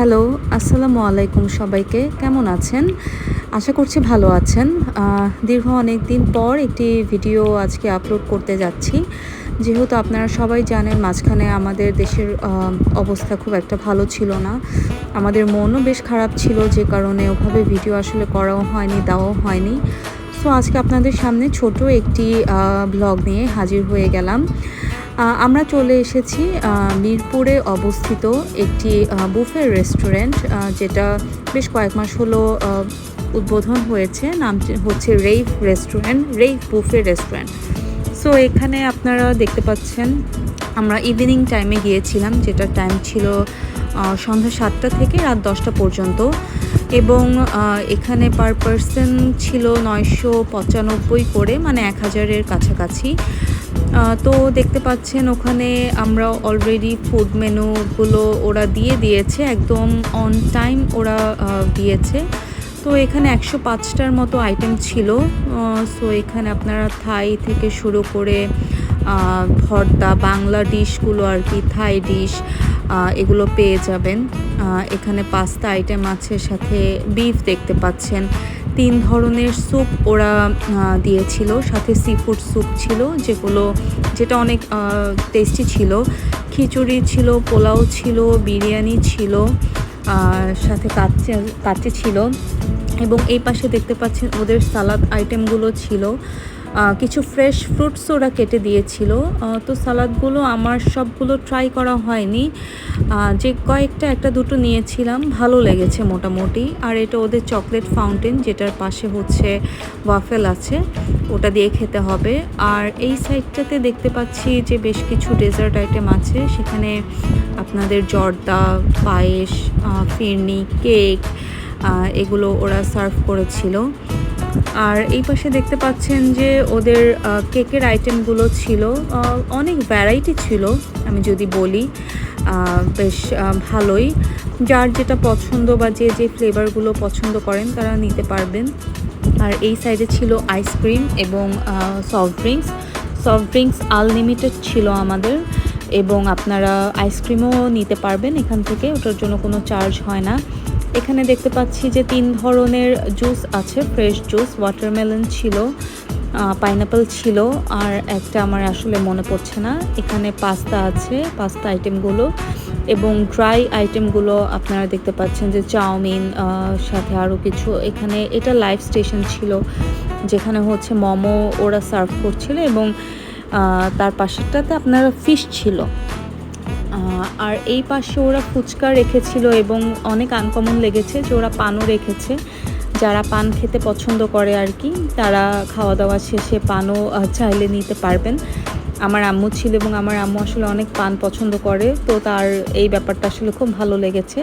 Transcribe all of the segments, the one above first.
Hello, আসসালামু আলাইকুম সবাইকে। কেমন আছেন? আশা করছি ভালো আছেন। দীর্ঘ অনেক দিন পর একটি ভিডিও আজকে আপলোড করতে যাচ্ছি। যেহেতু আপনারা সবাই জানেন মাঝখানে আমাদের দেশের অবস্থা খুব একটা ভালো ছিল না। আমাদের মনও বেশ খারাপ ছিল, যে কারণে ওভাবে ভিডিও আসলে করাও হয়নি, দেওয়াও হয়নি। সো আজকে আপনাদের সামনে ছোট একটি ব্লগ নিয়ে হাজির হয়ে গেলাম। আমরা চলে এসেছি মিরপুরে অবস্থিত একটি বুফে রেস্টুরেন্ট, যেটা বেশ কয়েক মাস হলো উদ্বোধন হয়েছে। নামটি হচ্ছে রেইভ বুফে রেস্টুরেন্ট। সো এখানে আপনারা দেখতে পাচ্ছেন আমরা ইভিনিং টাইমে গিয়েছিলাম, যেটার টাইম ছিল সন্ধ্যা 7টা থেকে রাত 10টা পর্যন্ত, এবং এখানে পার পারসন ছিল 995 করে, মানে 1000-এর কাছাকাছি। তো দেখতে পাচ্ছেন ওখানে আমরা অলরেডি ফুড মেনুগুলো ওরা দিয়েছে, একদম অন টাইম ওরা দিয়েছে। তো এখানে 105টার মতো আইটেম ছিল। সো এখানে আপনারা থাই থেকে শুরু করে ভর্তা, বাংলা ডিশগুলো আর কি, থাই ডিশ, এগুলো পেয়ে যাবেন। এখানে পাস্তা আইটেম আছে, সাথে বিফ দেখতে পাচ্ছেন। 3 ধরনের স্যুপ ওরা দিয়েছিল, সাথে সি-ফুড স্যুপ ছিল, যেটা অনেক টেস্টি ছিল। খিচুড়ি ছিল, পোলাও ছিল, বিরিয়ানি ছিল, সাথে কাচ্চি ছিল, এবং এই পাশে দেখতে পাচ্ছেন ওদের সালাদ আইটেমগুলো ছিল। কিছু ফ্রেশ ফ্রুটস ওরা কেটে দিয়েছিল। তো সালাদগুলো আমার সবগুলো ট্রাই করা হয়নি, যে কয়েকটা একটা দুটো নিয়েছিলাম, ভালো লেগেছে মোটামুটি। আর এটা ওদের চকলেট ফাউন্টেন, যেটার পাশে হচ্ছে ওয়াফেল আছে, ওটা দিয়ে খেতে হবে। আর এই সাইডটাতে দেখতে পাচ্ছি যে বেশ কিছু ডেজার্ট আইটেম আছে, সেখানে আপনাদের জর্দা, পায়েস, ফিরনি, কেক, এগুলো ওরা সার্ভ করেছিল। আর এই পাশে দেখতে পাচ্ছেন যে ওদের কেকের আইটেমগুলো ছিল, অনেক ভ্যারাইটি ছিল। আমি যদি বলি বেশ ভালোই, যার যেটা পছন্দ বা যে ফ্লেভারগুলো পছন্দ করেন তারা নিতে পারবেন। আর এই সাইডে ছিল আইসক্রিম এবং সফট ড্রিঙ্কস আনলিমিটেড ছিল আমাদের, এবং আপনারা আইসক্রিমও নিতে পারবেন এখান থেকে, ওটার জন্য কোনো চার্জ হয় না। এখানে দেখতে পাচ্ছি যে 3 ধরনের জুস আছে, ফ্রেশ জুস, ওয়াটারমেলন ছিল, পাইনাপেল ছিল, আর একটা আমার আসলে মনে পড়ছে না। এখানে পাস্তা আছে, পাস্তা আইটেমগুলো, এবং ড্রাই আইটেমগুলো আপনারা দেখতে পাচ্ছেন যে চাউমিন, সাথে আরও কিছু। এখানে এটা লাইভ স্টেশন ছিল, যেখানে হচ্ছে মোমো ওরা সার্ভ করছিল, এবং তার পাশেরটাতে আপনারা ফিশ ছিল। আর এই পাশে ওরা ফুচকা রেখেছিল, এবং অনেক আনকমন লেগেছে যে ওরা পানও রেখেছে। যারা পান খেতে পছন্দ করে আর কি, তারা খাওয়া দাওয়া শেষে পানও চাইলে নিতে পারবেন। আমার আম্মু ছিল, এবং আমার আম্মু আসলে অনেক পান পছন্দ করে, তো তার এই ব্যাপারটা আসলে খুব ভালো লেগেছে।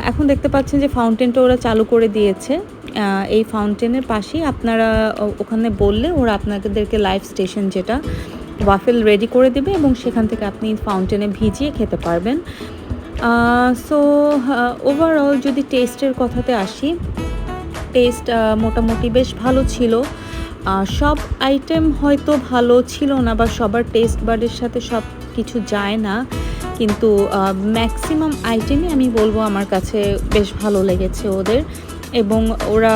এখন দেখতে পাচ্ছেন যে ফাউন্টেনটা ওরা চালু করে দিয়েছে। এই ফাউন্টেনের পাশেই আপনারা ওখানে বললে ওরা আপনাদেরকে লাইভ স্টেশন, যেটা ওয়াফেল রেডি করে দেবে, এবং সেখান থেকে আপনি ফাউন্টেনে ভিজিয়ে খেতে পারবেন। সো ওভারঅল যদি টেস্টের কথাতে আসি, টেস্ট মোটামুটি বেশ ভালো ছিল। সব আইটেম হয়তো ভালো ছিল না, বা সবার টেস্ট বাডের সাথে সব কিছু যায় না, কিন্তু ম্যাক্সিমাম আইটেমই আমি বলবো আমার কাছে বেশ ভালো লেগেছে ওদের। এবং ওরা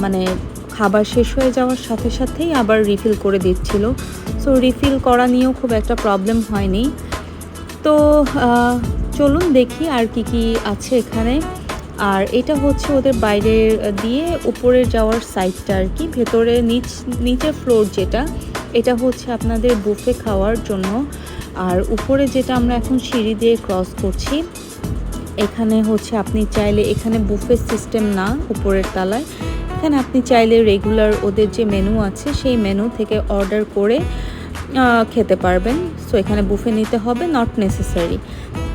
মানে খাবার শেষ হয়ে যাওয়ার সাথে সাথেই আবার রিফিল করে দিচ্ছিল। সো রিফিল করা নিয়েও খুব একটা প্রবলেম হয়নি। তো চলুন দেখি আর কি আছে এখানে। আর এটা হচ্ছে ওদের বাইরের দিয়ে উপরে যাওয়ার সাইডটা আর কি, ভেতরে নিচের ফ্লোর যেটা, এটা হচ্ছে আপনাদের বুফে খাওয়ার জন্য। আর উপরে যেটা আমরা এখন সিঁড়ি দিয়ে ক্রস করছি, এখানে হচ্ছে আপনি চাইলে, এখানে বুফে সিস্টেম না উপরের তলায়, এখানে আপনি চাইলে রেগুলার ওদের যে মেনু আছে সেই মেনু থেকে অর্ডার করে খেতে পারবেন। সো এখানে বুফে নিতে হবে, নট নেসেসারি।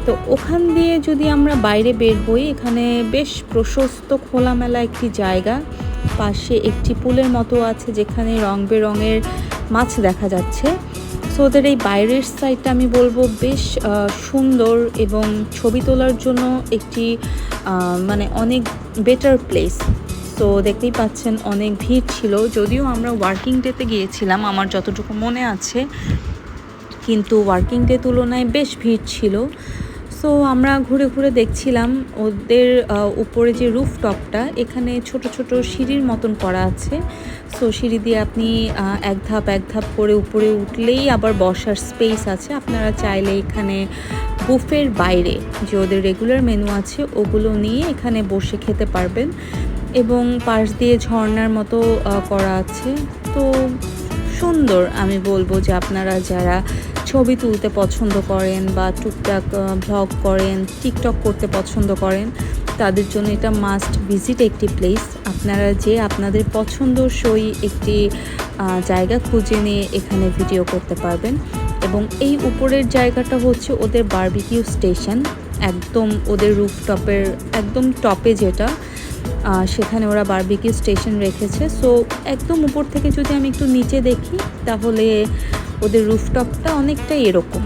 তো ওখান দিয়ে যদি আমরা বাইরে বের হই, এখানে বেশ প্রশস্ত খোলামেলা একটি জায়গা, পাশে একটি পুলের মতো আছে, যেখানে রং বেরঙের মাছ দেখা যাচ্ছে। সো ওদের এই বাইরের সাইডটা আমি বলবো বেশ সুন্দর, এবং ছবি তোলার জন্য একটি মানে অনেক বেটার প্লেস। সো দেখতেই পাচ্ছেন অনেক ভিড় ছিল, যদিও আমরা ওয়ার্কিং ডেতে গিয়েছিলাম আমার যতটুকু মনে আছে, কিন্তু ওয়ার্কিং ডে তুলনায় বেশ ভিড় ছিল। সো সো আমরা ঘুরে ঘুরে দেখছিলাম ওদের উপরে যে রুফটপটা, এখানে ছোট ছোট সিঁড়ির মতন করা আছে। সো সিঁড়ি দিয়ে আপনি এক ধাপ করে উপরে উঠলেই আবার বসার স্পেস আছে। আপনারা চাইলে এখানে বুফের বাইরে যে ওদের রেগুলার মেনু আছে ওগুলো নিয়ে এখানে বসে খেতে পারবেন, এবং পাশ দিয়ে ঝর্ণার মতো করা আছে। তো সুন্দর, আমি বলবো যে আপনারা যারা ছবি তুলতে পছন্দ করেন বা টুকটাক ভ্লগ করেন, টিকটক করতে পছন্দ করেন, তাদের জন্য এটা মাস্ট ভিজিট একটি প্লেস। আপনারা যে আপনাদের পছন্দসই একটি জায়গা খুঁজে নিয়ে এখানে ভিডিও করতে পারবেন। এবং এই উপরের জায়গাটা হচ্ছে ওদের বারবিকিউ স্টেশন, একদম ওদের রুফটপের একদম টপে যেটা, সেখানে ওরা বারবিকিউ স্টেশন রেখেছে। সো একদম উপর থেকে যদি আমি একটু নিচে দেখি তাহলে ওদের রুফটপটা অনেকটাই এরকম।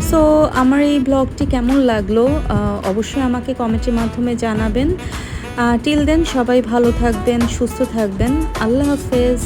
সো আমার এই ব্লগটি কেমন লাগলো অবশ্যই আমাকে কমেন্টের মাধ্যমে জানাবেন। টিল দেন সবাই ভালো থাকবেন, সুস্থ থাকবেন। আল্লাহ হাফেজ।